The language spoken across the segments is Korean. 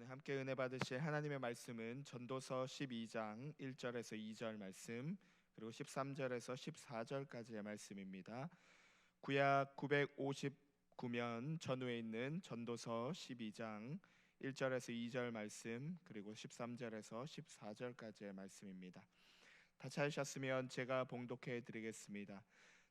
오늘 함께 은혜 받으실 하나님의 말씀은 전도서 12장 1절에서 2절 말씀, 그리고 13절에서 14절까지의 말씀입니다. 구약 959면 전후에 있는 전도서 12장 1절에서 2절 말씀, 그리고 13절에서 14절까지의 말씀입니다. 다 찾으셨으면 제가 봉독해 드리겠습니다.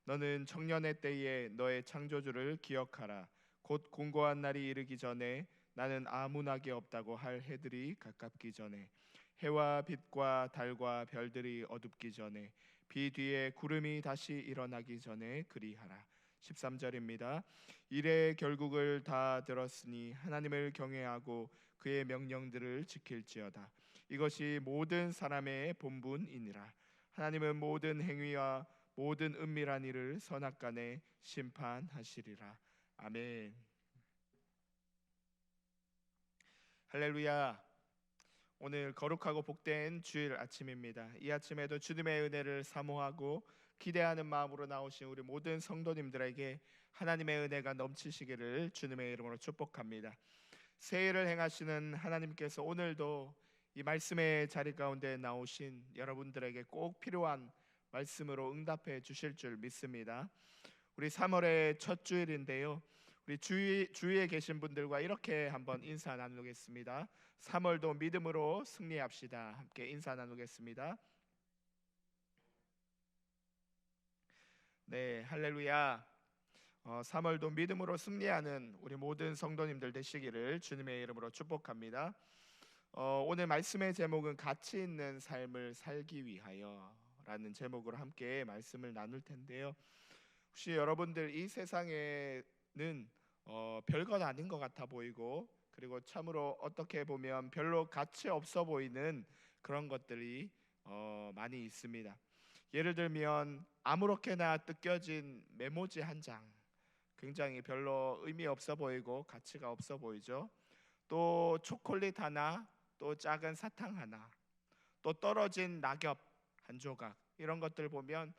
너는 청년의 때에 너의 창조주를 기억하라. 곧 공고한 날이 이르기 전에, 나는 아무 낙이 없다고 할 해들이 가깝기 전에, 해와 빛과 달과 별들이 어둡기 전에, 비 뒤에 구름이 다시 일어나기 전에 그리하라. 13절입니다. 이래 결국을 다 들었으니 하나님을 경외하고 그의 명령들을 지킬지어다. 이것이 모든 사람의 본분이니라. 하나님은 모든 행위와 모든 은밀한 일을 선악간에 심판하시리라. 아멘. 할렐루야. 오늘 거룩하고 복된 주일 아침입니다. 이 아침에도 주님의 은혜를 사모하고 기대하는 마음으로 나오신 우리 모든 성도님들에게 하나님의 은혜가 넘치시기를 주님의 이름으로 축복합니다. 새해를 행하시는 하나님께서 오늘도 이 말씀의 자리 가운데 나오신 여러분들에게 꼭 필요한 말씀으로 응답해 주실 줄 믿습니다. 우리 3월의 첫 주일인데요, 우리 주위에 계신 분들과 이렇게 한번 인사 나누겠습니다. 3월도 믿음으로 승리합시다. 함께 인사 나누겠습니다. 네, 할렐루야. 3월도 믿음으로 승리하는 우리 모든 성도님들 되시기를 주님의 이름으로 축복합니다. 오늘 말씀의 제목은 가치 있는 삶을 살기 위하여 라는 제목으로 함께 말씀을 나눌 텐데요, 혹시 여러분들 이 세상에는 별것 아닌 것 같아 보이고, 그리고 참으로 어떻게 보면 별로 가치 없어 보이는 그런 것들이 많이 있습니다. 예를 들면 아무렇게나 뜯겨진 메모지 한 장, 굉장히 별로 의미 없어 보이고 가치가 없어 보이죠. 또 초콜릿 하나, 또 작은 사탕 하나, 또 떨어진 낙엽 한 조각, 이런 것들 보면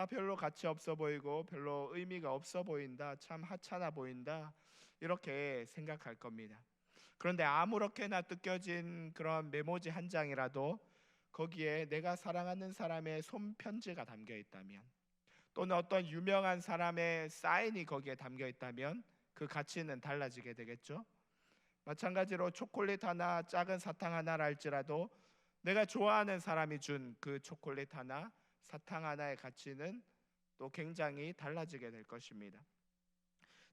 별로 가치 없어 보이고 별로 의미가 없어 보인다, 참 하찮아 보인다, 이렇게 생각할 겁니다. 그런데 아무렇게나 뜯겨진 그런 메모지 한 장이라도 거기에 내가 사랑하는 사람의 손편지가 담겨 있다면, 또는 어떤 유명한 사람의 사인이 거기에 담겨 있다면 그 가치는 달라지게 되겠죠. 마찬가지로 초콜릿 하나, 작은 사탕 하나라 할지라도 내가 좋아하는 사람이 준 그 초콜릿 하나, 사탕 하나의 가치는 또 굉장히 달라지게 될 것입니다.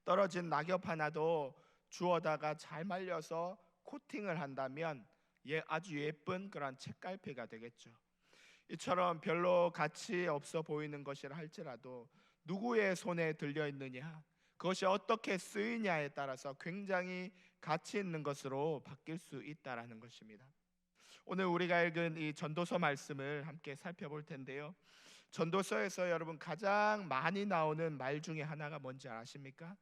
떨어진 낙엽 하나도 주워다가 잘 말려서 코팅을 한다면 아주 예쁜 그런 책갈피가 되겠죠. 이처럼 별로 가치 없어 보이는 것이라 할지라도 누구의 손에 들려 있느냐, 그것이 어떻게 쓰이냐에 따라서 굉장히 가치 있는 것으로 바뀔 수 있다라는 것입니다. 오늘 우리가 읽은 이 전도서 말씀을 함께 살펴볼 텐데요, 전도서에서 여러분 가장 많이 나오는 말 중에 하나가 뭔지 아십니까?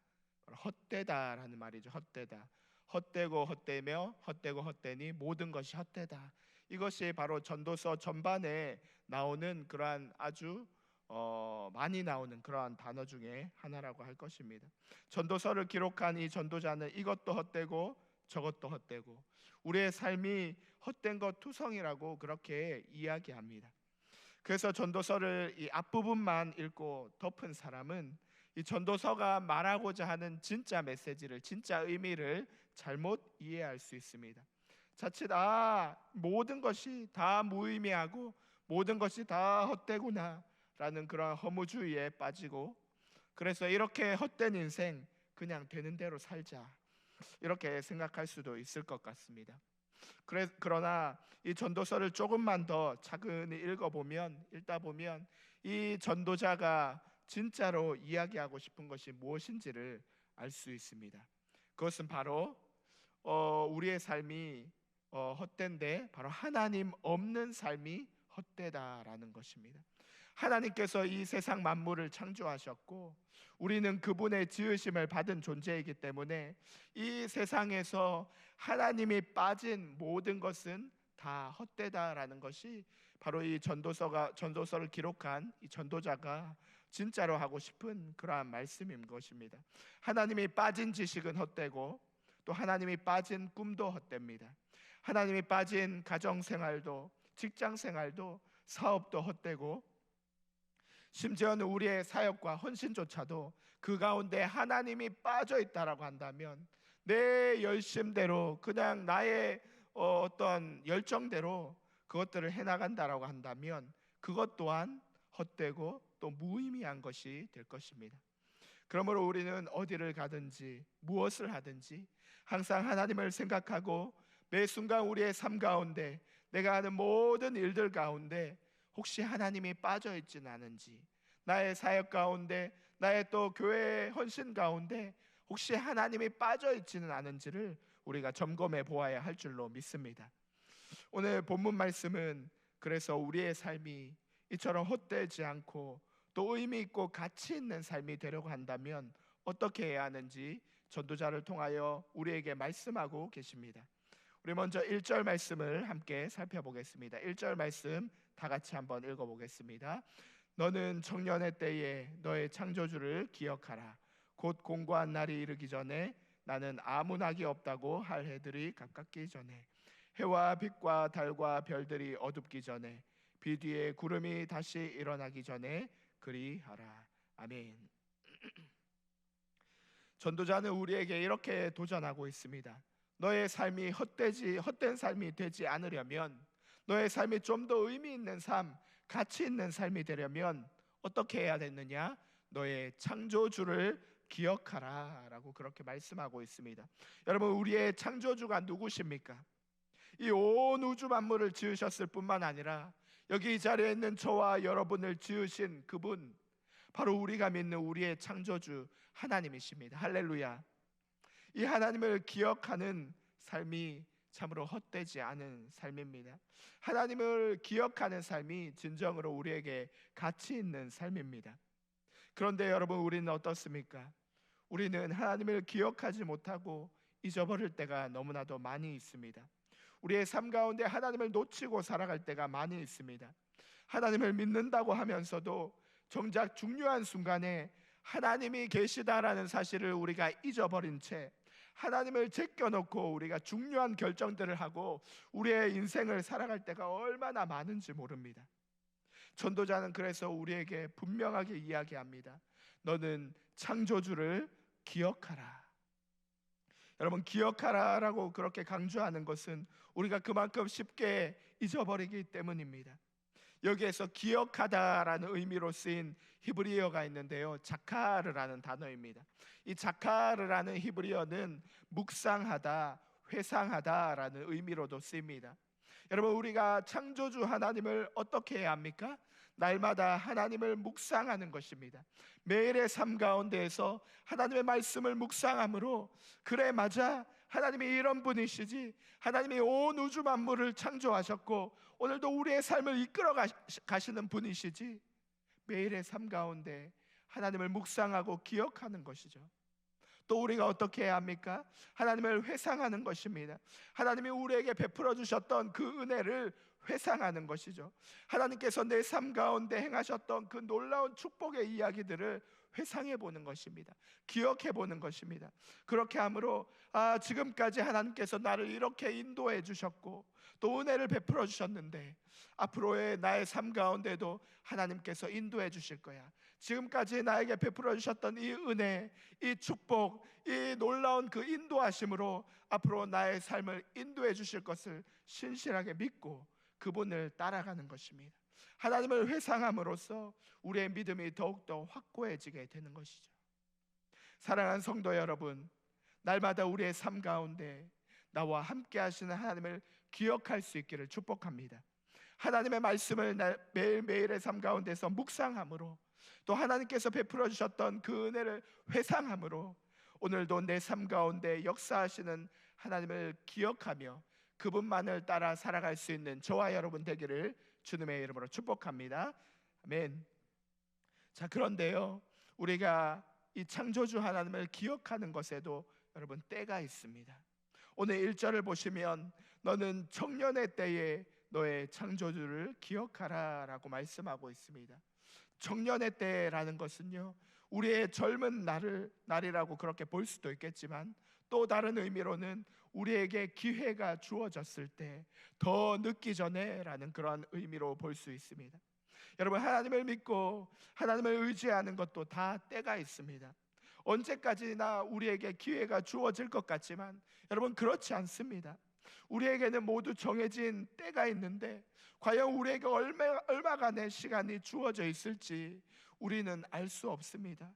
바로 헛되다라는 말이죠. 헛되다. 헛되고 헛되며 헛되고 헛되니 모든 것이 헛되다. 이것이 바로 전도서 전반에 나오는 그러한 아주 많이 나오는 그러한 단어 중에 하나라고 할 것입니다. 전도서를 기록한 이 전도자는 이것도 헛되고 저것도 헛되고 우리의 삶이 헛된 것 투성이라고 그렇게 이야기합니다. 그래서 전도서를 이 앞부분만 읽고 덮은 사람은 이 전도서가 말하고자 하는 진짜 메시지를, 진짜 의미를 잘못 이해할 수 있습니다. 자칫 모든 것이 다 무의미하고 모든 것이 다 헛되구나 라는 그런 허무주의에 빠지고, 그래서 이렇게 헛된 인생 그냥 되는 대로 살자, 이렇게 생각할 수도 있을 것 같습니다. 그러나 이 전도서를 조금만 더 차근히 읽다 보면 이 전도자가 진짜로 이야기하고 싶은 것이 무엇인지를 알 수 있습니다. 그것은 바로 우리의 삶이 헛된데 바로 하나님 없는 삶이 헛되다라는 것입니다. 하나님께서 이 세상 만물을 창조하셨고 우리는 그분의 지으심을 받은 존재이기 때문에 이 세상에서 하나님이 빠진 모든 것은 다 헛되다라는 것이 바로 이 전도서를 기록한 이 전도자가 진짜로 하고 싶은 그러한 말씀인 것입니다. 하나님이 빠진 지식은 헛되고 또 하나님이 빠진 꿈도 헛됩니다. 하나님이 빠진 가정생활도, 직장생활도, 사업도 헛되고, 심지어는 우리의 사역과 헌신조차도 그 가운데 하나님이 빠져 있다라고 한다면, 내 열심대로 그냥 나의 어떤 열정대로 그것들을 해나간다라고 한다면 그것 또한 헛되고 또 무의미한 것이 될 것입니다. 그러므로 우리는 어디를 가든지 무엇을 하든지 항상 하나님을 생각하고, 매 순간 우리의 삶 가운데, 내가 하는 모든 일들 가운데 혹시 하나님이 빠져 있지는 않은지, 나의 사역 가운데, 나의 또 교회의 헌신 가운데 혹시 하나님이 빠져 있지는 않은지를 우리가 점검해 보아야 할 줄로 믿습니다. 오늘 본문 말씀은 그래서 우리의 삶이 이처럼 헛되지 않고 또 의미 있고 가치 있는 삶이 되려고 한다면 어떻게 해야 하는지 전도자를 통하여 우리에게 말씀하고 계십니다. 우리 먼저 1절 말씀을 함께 살펴보겠습니다. 1절 말씀 다 같이 한번 읽어보겠습니다. 너는 청년의 때에 너의 창조주를 기억하라. 곧 공고한 날이 이르기 전에, 나는 아무 낙이 없다고 할 해들이 가깝기 전에, 해와 빛과 달과 별들이 어둡기 전에, 비 뒤에 구름이 다시 일어나기 전에 그리하라. 아멘. 전도자는 우리에게 이렇게 도전하고 있습니다. 너의 삶이 헛된 삶이 되지 않으려면, 너의 삶이 좀 더 의미 있는 삶, 가치 있는 삶이 되려면 어떻게 해야 되느냐? 너의 창조주를 기억하라 라고 그렇게 말씀하고 있습니다. 여러분, 우리의 창조주가 누구십니까? 이 온 우주 만물을 지으셨을 뿐만 아니라 여기 이 자리에 있는 저와 여러분을 지으신 그분, 바로 우리가 믿는 우리의 창조주 하나님이십니다. 할렐루야. 이 하나님을 기억하는 삶이 참으로 헛되지 않은 삶입니다. 하나님을 기억하는 삶이 진정으로 우리에게 가치 있는 삶입니다. 그런데 여러분, 우리는 어떻습니까? 우리는 하나님을 기억하지 못하고 잊어버릴 때가 너무나도 많이 있습니다. 우리의 삶 가운데 하나님을 놓치고 살아갈 때가 많이 있습니다. 하나님을 믿는다고 하면서도 정작 중요한 순간에 하나님이 계시다라는 사실을 우리가 잊어버린 채 하나님을 제껴놓고 우리가 중요한 결정들을 하고 우리의 인생을 살아갈 때가 얼마나 많은지 모릅니다. 전도자는 그래서 우리에게 분명하게 이야기합니다. 너는 창조주를 기억하라. 여러분, 기억하라라고 그렇게 강조하는 것은 우리가 그만큼 쉽게 잊어버리기 때문입니다. 여기에서 기억하다라는 의미로 쓰인 히브리어가 있는데요, 자카르라는 단어입니다. 이 자카르라는 히브리어는 묵상하다, 회상하다라는 의미로도 쓰입니다. 여러분, 우리가 창조주 하나님을 어떻게 해야 합니까? 날마다 하나님을 묵상하는 것입니다. 매일의 삶 가운데에서 하나님의 말씀을 묵상함으로, 그래 맞아, 하나님이 이런 분이시지, 하나님이 온 우주 만물을 창조하셨고 오늘도 우리의 삶을 이끌어 가시는 분이시지, 매일의 삶 가운데 하나님을 묵상하고 기억하는 것이죠. 또 우리가 어떻게 해야 합니까? 하나님을 회상하는 것입니다. 하나님이 우리에게 베풀어 주셨던 그 은혜를 회상하는 것이죠. 하나님께서 내 삶 가운데 행하셨던 그 놀라운 축복의 이야기들을 회상해 보는 것입니다. 기억해 보는 것입니다. 그렇게 함으로 지금까지 하나님께서 나를 이렇게 인도해 주셨고 또 은혜를 베풀어 주셨는데 앞으로의 나의 삶 가운데도 하나님께서 인도해 주실 거야. 지금까지 나에게 베풀어 주셨던 이 은혜, 이 축복, 이 놀라운 그 인도하심으로 앞으로 나의 삶을 인도해 주실 것을 신실하게 믿고 그분을 따라가는 것입니다. 하나님을 회상함으로써 우리의 믿음이 더욱더 확고해지게 되는 것이죠. 사랑하는 성도 여러분, 날마다 우리의 삶 가운데 나와 함께 하시는 하나님을 기억할 수 있기를 축복합니다. 하나님의 말씀을 매일매일의 삶 가운데서 묵상함으로, 또 하나님께서 베풀어 주셨던 그 은혜를 회상함으로 오늘도 내 삶 가운데 역사하시는 하나님을 기억하며 그분만을 따라 살아갈 수 있는 저와 여러분 되기를 주님의 이름으로 축복합니다. 아멘. 자, 그런데요, 우리가 이 창조주 하나님을 기억하는 것에도 여러분 때가 있습니다. 오늘 1절을 보시면 너는 청년의 때에 너의 창조주를 기억하라 라고 말씀하고 있습니다. 청년의 때라는 것은요, 우리의 젊은 날이라고 그렇게 볼 수도 있겠지만 또 다른 의미로는 우리에게 기회가 주어졌을 때 더 늦기 전에라는 그런 의미로 볼 수 있습니다. 여러분, 하나님을 믿고 하나님을 의지하는 것도 다 때가 있습니다. 언제까지나 우리에게 기회가 주어질 것 같지만 여러분, 그렇지 않습니다. 우리에게는 모두 정해진 때가 있는데 과연 우리에게 얼마간의 시간이 주어져 있을지 우리는 알 수 없습니다.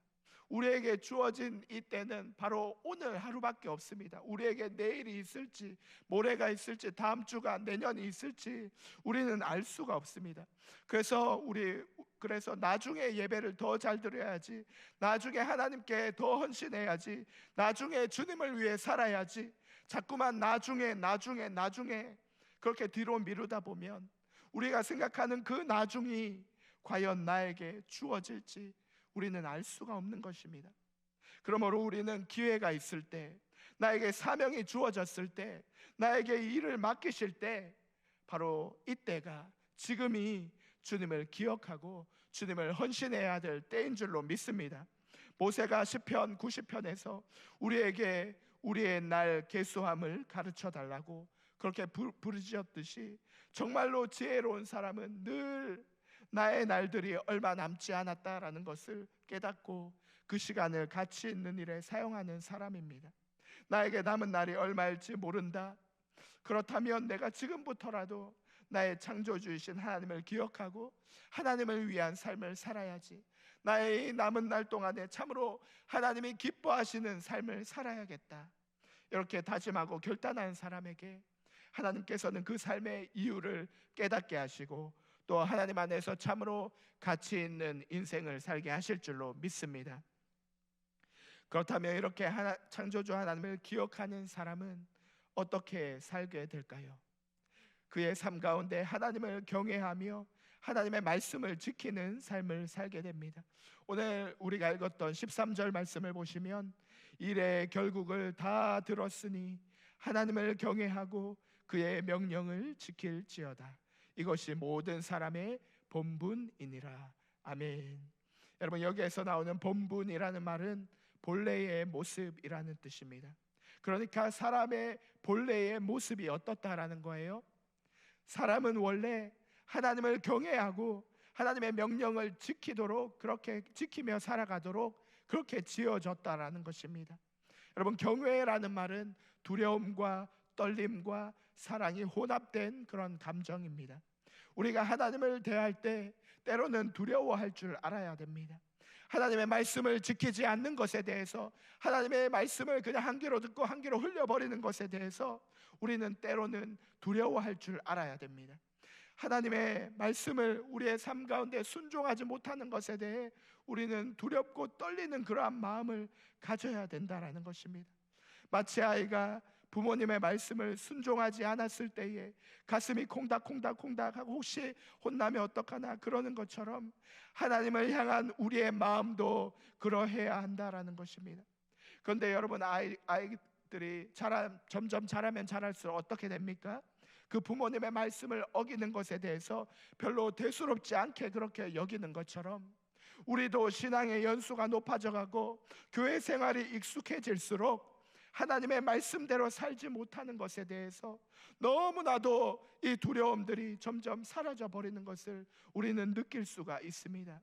우리에게 주어진 이 때는 바로 오늘 하루밖에 없습니다. 우리에게 내일이 있을지, 모레가 있을지, 다음 주가, 내년이 있을지 우리는 알 수가 없습니다. 그래서 나중에 예배를 더 잘 드려야지, 나중에 하나님께 더 헌신해야지, 나중에 주님을 위해 살아야지, 자꾸만 나중에 그렇게 뒤로 미루다 보면 우리가 생각하는 그 나중이 과연 나에게 주어질지 우리는 알 수가 없는 것입니다. 그러므로 우리는 기회가 있을 때, 나에게 사명이 주어졌을 때, 나에게 일을 맡기실 때, 바로 이때가, 지금이 주님을 기억하고 주님을 헌신해야 될 때인 줄로 믿습니다. 모세가 시편 90편에서 우리에게 우리의 날 계수함을 가르쳐 달라고 그렇게 부르짖었듯이, 정말로 지혜로운 사람은 늘 나의 날들이 얼마 남지 않았다라는 것을 깨닫고 그 시간을 가치 있는 일에 사용하는 사람입니다. 나에게 남은 날이 얼마일지 모른다. 그렇다면 내가 지금부터라도 나의 창조주이신 하나님을 기억하고 하나님을 위한 삶을 살아야지. 나의 남은 날 동안에 참으로 하나님이 기뻐하시는 삶을 살아야겠다. 이렇게 다짐하고 결단한 사람에게 하나님께서는 그 삶의 이유를 깨닫게 하시고 또 하나님 안에서 참으로 가치 있는 인생을 살게 하실 줄로 믿습니다. 그렇다면 이렇게 창조주 하나님을 기억하는 사람은 어떻게 살게 될까요? 그의 삶 가운데 하나님을 경외하며 하나님의 말씀을 지키는 삶을 살게 됩니다. 오늘 우리가 읽었던 13절 말씀을 보시면, 이래 결국을 다 들었으니 하나님을 경외하고 그의 명령을 지킬지어다. 이것이 모든 사람의 본분이니라. 아멘. 여러분, 여기에서 나오는 본분이라는 말은 본래의 모습이라는 뜻입니다. 그러니까 사람의 본래의 모습이 어떻다라는 거예요? 사람은 원래 하나님을 경외하고 하나님의 명령을 지키도록, 그렇게 지키며 살아가도록 그렇게 지어졌다라는 것입니다. 여러분, 경외라는 말은 두려움과 떨림과 사랑이 혼합된 그런 감정입니다. 우리가 하나님을 대할 때 때로는 두려워할 줄 알아야 됩니다. 하나님의 말씀을 지키지 않는 것에 대해서, 하나님의 말씀을 그냥 한 귀로 듣고 한 귀로 흘려버리는 것에 대해서 우리는 때로는 두려워할 줄 알아야 됩니다. 하나님의 말씀을 우리의 삶 가운데 순종하지 못하는 것에 대해 우리는 두렵고 떨리는 그러한 마음을 가져야 된다라는 것입니다. 마치 아이가 부모님의 말씀을 순종하지 않았을 때에 가슴이 콩닥콩닥하고 혹시 혼나면 어떡하나 그러는 것처럼 하나님을 향한 우리의 마음도 그러해야 한다라는 것입니다. 그런데 여러분, 아이들이 점점 자라면 자랄수록 어떻게 됩니까? 그 부모님의 말씀을 어기는 것에 대해서 별로 대수롭지 않게 그렇게 여기는 것처럼 우리도 신앙의 연수가 높아져가고 교회 생활이 익숙해질수록 하나님의 말씀대로 살지 못하는 것에 대해서 너무나도 이 두려움들이 점점 사라져 버리는 것을 우리는 느낄 수가 있습니다.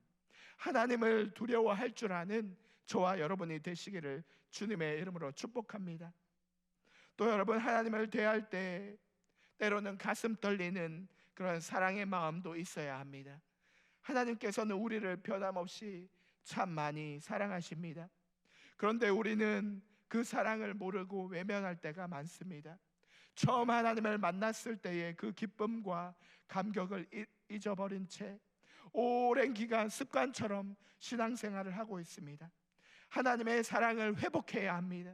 하나님을 두려워할 줄 아는 저와 여러분이 되시기를 주님의 이름으로 축복합니다. 또 여러분, 하나님을 대할 때 때로는 가슴 떨리는 그런 사랑의 마음도 있어야 합니다. 하나님께서는 우리를 변함없이 참 많이 사랑하십니다. 그런데 우리는 그 사랑을 모르고 외면할 때가 많습니다. 처음 하나님을 만났을 때의 그 기쁨과 감격을 잊어버린 채 오랜 기간 습관처럼 신앙생활을 하고 있습니다. 하나님의 사랑을 회복해야 합니다.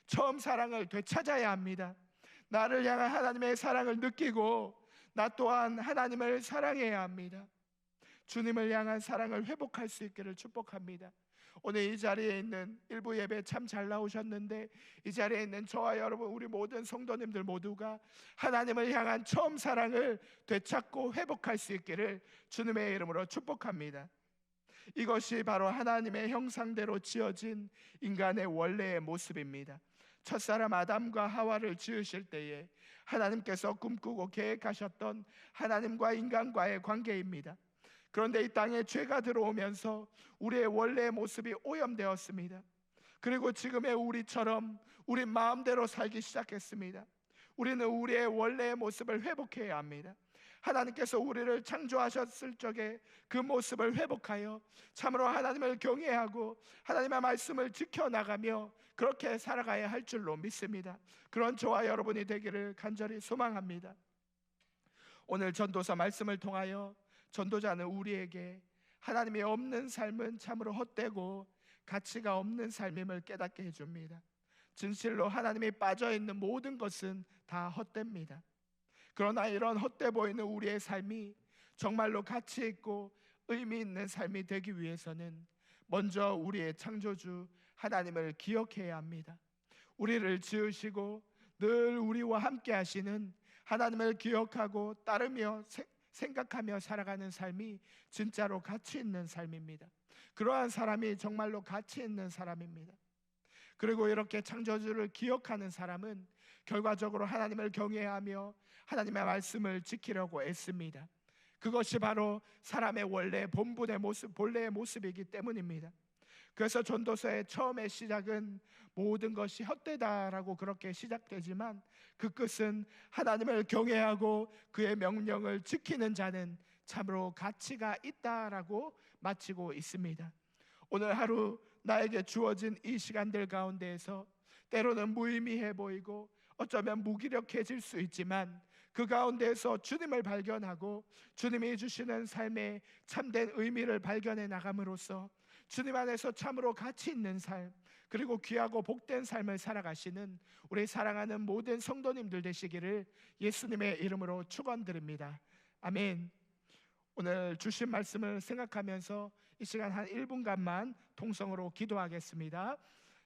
처음 사랑을 되찾아야 합니다. 나를 향한 하나님의 사랑을 느끼고 나 또한 하나님을 사랑해야 합니다. 주님을 향한 사랑을 회복할 수 있기를 축복합니다. 오늘 이 자리에 있는 일부 예배 참 잘 나오셨는데, 이 자리에 있는 저와 여러분, 우리 모든 성도님들 모두가 하나님을 향한 처음 사랑을 되찾고 회복할 수 있기를 주님의 이름으로 축복합니다. 이것이 바로 하나님의 형상대로 지어진 인간의 원래의 모습입니다. 첫사람 아담과 하와를 지으실 때에 하나님께서 꿈꾸고 계획하셨던 하나님과 인간과의 관계입니다. 그런데 이 땅에 죄가 들어오면서 우리의 원래의 모습이 오염되었습니다. 그리고 지금의 우리처럼 우리 마음대로 살기 시작했습니다. 우리는 우리의 원래의 모습을 회복해야 합니다. 하나님께서 우리를 창조하셨을 적에 그 모습을 회복하여 참으로 하나님을 경외하고 하나님의 말씀을 지켜나가며 그렇게 살아가야 할 줄로 믿습니다. 그런 저와 여러분이 되기를 간절히 소망합니다. 오늘 전도서 말씀을 통하여 전도자는 우리에게 하나님이 없는 삶은 참으로 헛되고 가치가 없는 삶임을 깨닫게 해줍니다. 진실로 하나님이 빠져있는 모든 것은 다 헛됩니다. 그러나 이런 헛돼 보이는 우리의 삶이 정말로 가치 있고 의미 있는 삶이 되기 위해서는 먼저 우리의 창조주 하나님을 기억해야 합니다. 우리를 지으시고 늘 우리와 함께 하시는 하나님을 기억하고 따르며 생각하며 살아가는 삶이 진짜로 가치 있는 삶입니다. 그러한 사람이 정말로 가치 있는 사람입니다. 그리고 이렇게 창조주를 기억하는 사람은 결과적으로 하나님을 경외하며 하나님의 말씀을 지키려고 애씁니다. 그것이 바로 사람의 원래 본분의 모습, 본래의 모습이기 때문입니다. 그래서 전도서의 처음의 시작은 모든 것이 헛되다라고 그렇게 시작되지만 그 끝은 하나님을 경외하고 그의 명령을 지키는 자는 참으로 가치가 있다라고 마치고 있습니다. 오늘 하루 나에게 주어진 이 시간들 가운데에서 때로는 무의미해 보이고 어쩌면 무기력해질 수 있지만 그 가운데에서 주님을 발견하고 주님이 주시는 삶의 참된 의미를 발견해 나감으로써 주님 안에서 참으로 가치 있는 삶, 그리고 귀하고 복된 삶을 살아가시는 우리 사랑하는 모든 성도님들 되시기를 예수님의 이름으로 축원드립니다. 아멘. 오늘 주신 말씀을 생각하면서 이 시간 한 1분간만 통성으로 기도하겠습니다.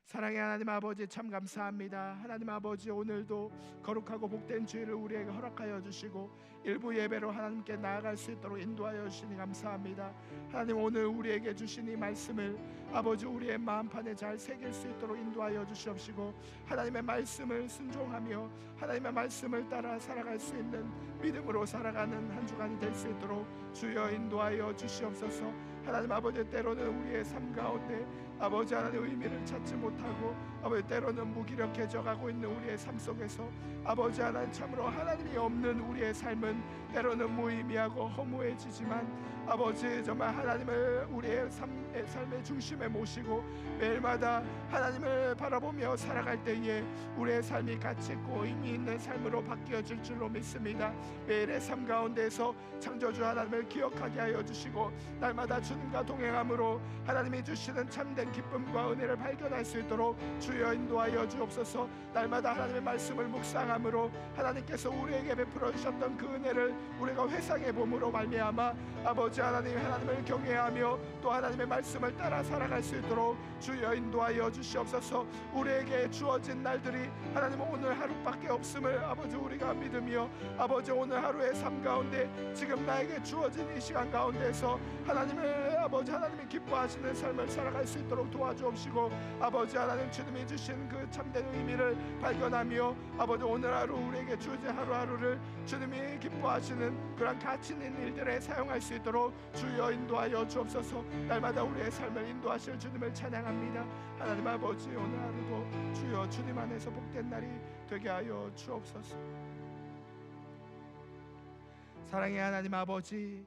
사랑의 하나님 아버지, 참 감사합니다. 하나님 아버지, 오늘도 거룩하고 복된 주일을 우리에게 허락하여 주시고 일부 예배로 하나님께 나아갈 수 있도록 인도하여 주시니 감사합니다. 하나님, 오늘 우리에게 주신 이 말씀을 아버지 우리의 마음판에 잘 새길 수 있도록 인도하여 주시옵시고 하나님의 말씀을 순종하며 하나님의 말씀을 따라 살아갈 수 있는 믿음으로 살아가는 한 주간이 될 수 있도록 주여 인도하여 주시옵소서. 하나님 아버지, 때로는 우리의 삶 가운데 아버지 하나님 의미를 찾지 못하고 아버지 때로는 무기력해져 가고 있는 우리의 삶 속에서 아버지 하나님 참으로 하나님이 없는 우리의 삶은 때로는 무의미하고 허무해지지만 아버지 정말 하나님을 우리의 삶의 중심에 모시고 매일마다 하나님을 바라보며 살아갈 때에 우리의 삶이 가치 있고 의미 있는 삶으로 바뀌어질 줄로 믿습니다. 매일의 삶 가운데서 창조주 하나님을 기억하게 하여 주시고 날마다 주님과 동행함으로 하나님이 주시는 참된 기쁨과 은혜를 발견할 수 있도록 주여 인도하여 주옵소서. 날마다 하나님의 말씀을 묵상함으로 하나님께서 우리에게 베풀어 주셨던 그 은혜를 우리가 회상해 봄으로 말미암아 아버지 하나님, 하나님을 경외하며 또 하나님의 말씀을 따라 살아갈 수 있도록 주여 인도하여 주시옵소서. 우리에게 주어진 날들이 하나님 오늘 하루밖에 없음을 아버지 우리가 믿으며 아버지 오늘 하루의 삶 가운데 지금 나에게 주어진 이 시간 가운데서 하나님을 아버지 하나님이 기뻐하시는 삶을 살아갈 수 있도록 도와주옵시고 아버지 하나님, 주님이 주신 그 참된 의미를 발견하며 아버지 오늘 하루 우리에게 주어진 하루하루를 주님이 기뻐하시는 그런 가치 있는 일들에 사용할 수 있도록 주여 인도하여 주옵소서. 날마다 우리의 삶을 인도하실 주님을 찬양합니다. 하나님 아버지, 오늘 하루도 주여 주님 안에서 복된 날이 되게 하여 주옵소서. 사랑의 하나님 아버지,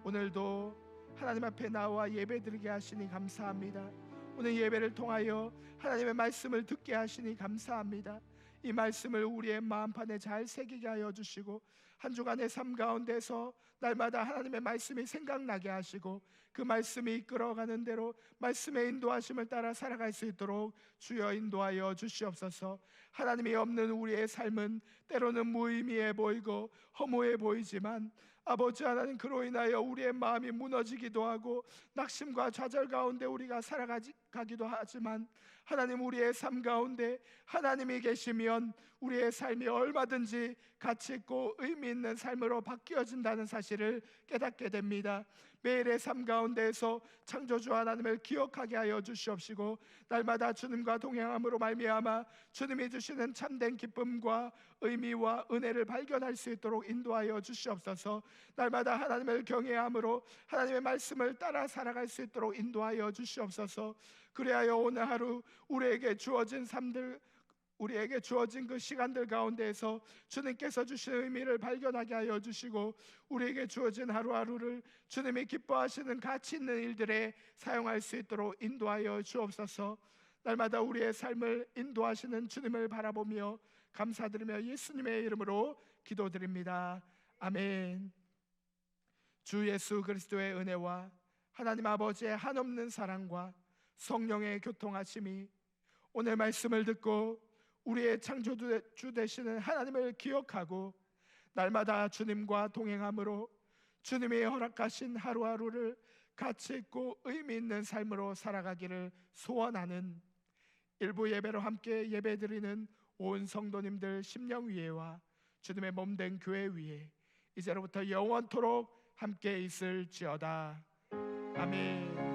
오늘도 하나님 앞에 나와 예배드리게 하시니 감사합니다. 오늘 예배를 통하여 하나님의 말씀을 듣게 하시니 감사합니다. 이 말씀을 우리의 마음판에 잘 새기게 하여 주시고 한 주간의 삶 가운데서 날마다 하나님의 말씀이 생각나게 하시고 그 말씀이 이끌어가는 대로 말씀의 인도하심을 따라 살아갈 수 있도록 주여 인도하여 주시옵소서. 하나님이 없는 우리의 삶은 때로는 무의미해 보이고 허무해 보이지만 아버지 하나님, 그로 인하여 우리의 마음이 무너지기도 하고 낙심과 좌절 가운데 우리가 살아가기도 하지만 하나님, 우리의 삶 가운데 하나님이 계시면 우리의 삶이 얼마든지 가치 있고 의미 있는 삶으로 바뀌어진다는 사실을 깨닫게 됩니다. 매일의 삶 가운데에서 창조주 하나님을 기억하게 하여 주시옵시고, 날마다 주님과 동행함으로 말미암아 주님이 주시는 참된 기쁨과 의미와 은혜를 발견할 수 있도록 인도하여 주시옵소서. 날마다 하나님을 경외함으로 하나님의 말씀을 따라 살아갈 수 있도록 인도하여 주시옵소서. 그리하여 오늘 하루 우리에게 주어진 그 시간들 가운데에서 주님께서 주신 의미를 발견하게 하여 주시고, 우리에게 주어진 하루하루를 주님이 기뻐하시는 가치 있는 일들에 사용할 수 있도록 인도하여 주옵소서. 날마다 우리의 삶을 인도하시는 주님을 바라보며 감사드리며 예수님의 이름으로 기도드립니다. 아멘. 주 예수 그리스도의 은혜와 하나님 아버지의 한없는 사랑과 성령의 교통하심이 오늘 말씀을 듣고 우리의 창조주 되시는 하나님을 기억하고 날마다 주님과 동행함으로 주님이 허락하신 하루하루를 가치 있고 의미 있는 삶으로 살아가기를 소원하는 일부 예배로 함께 예배드리는 온 성도님들 심령 위에와 주님의 몸된 교회 위에 이제로부터 영원토록 함께 있을지어다. 아멘.